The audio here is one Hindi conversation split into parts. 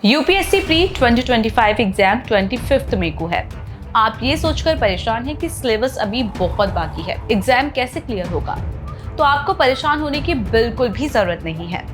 यूपीएससी प्री 2025 एग्जाम 25 मई को है। आप ये सोचकर परेशान हैं कि सिलेबस अभी बहुत बाकी है, एग्जाम कैसे क्लियर होगा? तो आपको परेशान होने की बिल्कुल भी जरूरत नहीं है,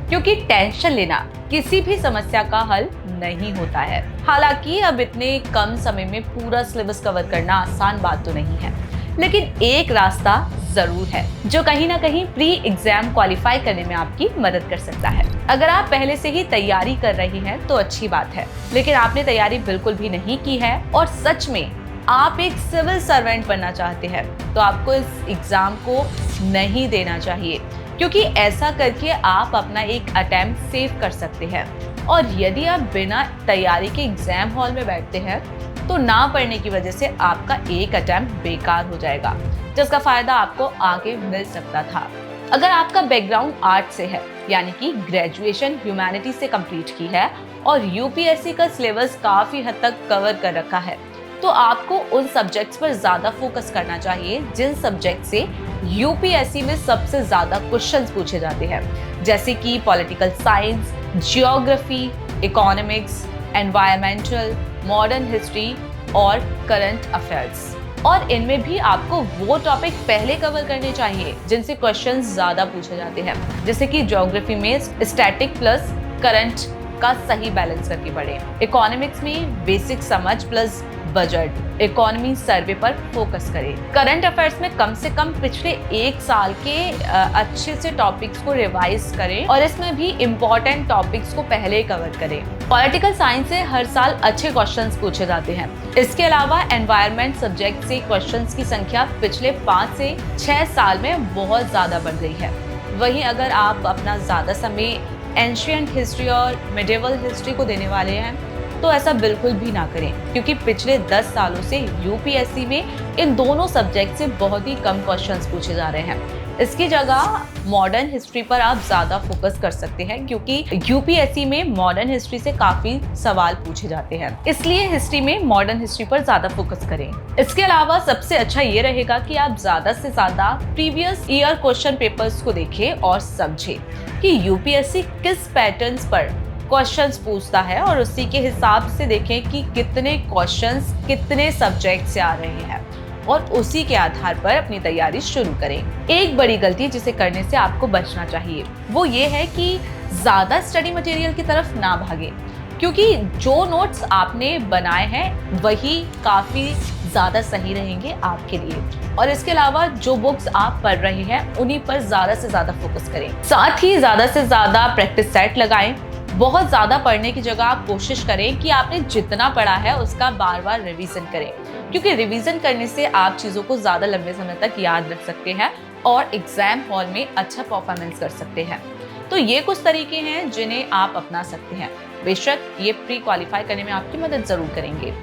क्योंकि टेंशन लेना किसी भी समस्या का हल नहीं होता है। हालांकि अब इतने कम समय में पूरा सिलेबस कवर करना आसान बात तो नहीं है, लेकिन एक रास्ता जरूर है जो कहीं ना कहीं प्री एग्जाम क्वालिफाई करने में आपकी मदद कर सकता है। अगर आप पहले से ही तैयारी कर रही हैं तो अच्छी बात है, लेकिन आपने तैयारी बिल्कुल भी नहीं की है और सच में आप एक सिविल सर्वेंट बनना चाहते हैं, तो आपको इस एग्जाम को नहीं देना चाहिए, क्योंकि ऐसा करके आप अपना एक अटेम्प्ट सेव कर सकते हैं। और यदि आप बिना तैयारी के एग्जाम हॉल में बैठते हैं तो ना पढ़ने की वजह से आपका एक अटेम्प्ट बेकार हो जाएगा, जिसका फायदा आपको आगे मिल सकता था। अगर आपका बैकग्राउंड आर्ट से है, यानी कि ग्रेजुएशन ह्यूमैनिटी से कंप्लीट की है और यूपीएससी का सिलेबस काफी हद तक कवर कर रखा है, तो आपको उन सब्जेक्ट्स पर ज्यादा फोकस करना चाहिए जिन सब्जेक्ट से यूपीएससी में सबसे ज्यादा क्वेश्चंस पूछे जाते हैं, जैसे कि political science, geography, economics, environmental, modern history और करंट अफेयर्स। और इनमें भी आपको वो टॉपिक पहले कवर करने चाहिए जिनसे क्वेश्चंस ज्यादा पूछे जाते हैं, जैसे कि ज्योग्राफी में स्टैटिक प्लस करंट का सही बैलेंस करके पढ़े, इकोनॉमिक्स में बेसिक समझ प्लस बजट, इकोनॉमी सर्वे पर फोकस करें, करंट अफेयर्स में कम से कम पिछले एक साल के अच्छे से टॉपिक्स को रिवाइज करें और इसमें भी इम्पोर्टेंट टॉपिक्स को पहले कवर करें। पॉलिटिकल साइंस से हर साल अच्छे क्वेश्चंस पूछे जाते हैं। इसके अलावा एनवायरनमेंट सब्जेक्ट से क्वेश्चंस की संख्या पिछले 5 से 6 साल में बहुत ज्यादा बढ़ गई है। वहीं अगर आप अपना ज्यादा समय एंशिएंट हिस्ट्री और मिडिवल हिस्ट्री को देने वाले हैं तो ऐसा बिल्कुल भी ना करें, क्योंकि पिछले 10 सालों से यूपीएससी में इन दोनों सब्जेक्ट से बहुत ही कम क्वेश्चंस पूछे जा रहे हैं। इसकी जगह मॉडर्न हिस्ट्री पर आप ज्यादा फोकस कर सकते हैं, क्योंकि यूपीएससी में मॉडर्न हिस्ट्री से काफी सवाल पूछे जाते हैं, इसलिए हिस्ट्री में मॉडर्न हिस्ट्री पर ज्यादा फोकस करें। इसके अलावा सबसे अच्छा ये रहेगा कि आप ज्यादा से ज्यादा प्रीवियस ईयर क्वेश्चन पेपर्स को देखें और समझें कि यूपीएससी किस पैटर्न्स पर क्वेश्चंस पूछता है और उसी के हिसाब से देखें कि कितने क्वेश्चंस कितने सब्जेक्ट से आ रहे हैं और उसी के आधार पर अपनी तैयारी शुरू करें। एक बड़ी गलती जिसे करने से आपको बचना चाहिए वो ये है कि ज्यादा स्टडी मटेरियल की तरफ ना भागें, क्योंकि जो नोट्स आपने बनाए हैं वही काफी ज्यादा सही रहेंगे आपके लिए। और इसके अलावा जो बुक्स आप पढ़ रहे हैं उन्हीं पर ज्यादा से ज्यादा फोकस करें। साथ ही ज्यादा से ज्यादा प्रैक्टिस सेट लगाएं। बहुत ज्यादा पढ़ने की जगह आप कोशिश करें कि आपने जितना पढ़ा है उसका बार बार रिवीजन करें, क्योंकि रिवीजन करने से आप चीजों को ज्यादा लंबे समय तक याद रख सकते हैं और एग्जाम हॉल में अच्छा परफॉर्मेंस कर सकते हैं। तो ये कुछ तरीके हैं जिन्हें आप अपना सकते हैं। बेशक ये प्री क्वालिफाई करने में आपकी मदद जरूर करेंगे।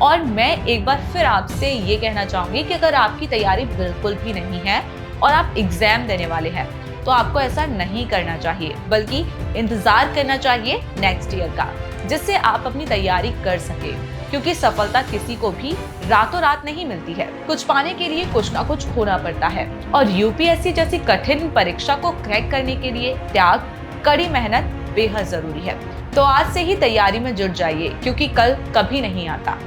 और मैं एक बार फिर आपसे ये कहना चाहूंगी कि अगर आपकी तैयारी बिल्कुल भी नहीं है और आप एग्जाम देने वाले हैं तो आपको ऐसा नहीं करना चाहिए, बल्कि इंतजार करना चाहिए नेक्स्ट ईयर का, जिससे आप अपनी तैयारी कर सके, क्योंकि सफलता किसी को भी रातों रात नहीं मिलती है। कुछ पाने के लिए कुछ ना कुछ खोना पड़ता है और यूपीएससी जैसी कठिन परीक्षा को क्रैक करने के लिए त्याग, कड़ी मेहनत बेहद जरूरी है। तो आज से ही तैयारी में जुट जाइए, क्योंकि कल कभी नहीं आता।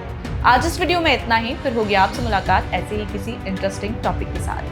आज इस वीडियो में इतना ही, फिर होगी आपसे मुलाकात ऐसे ही किसी इंटरेस्टिंग टॉपिक के साथ।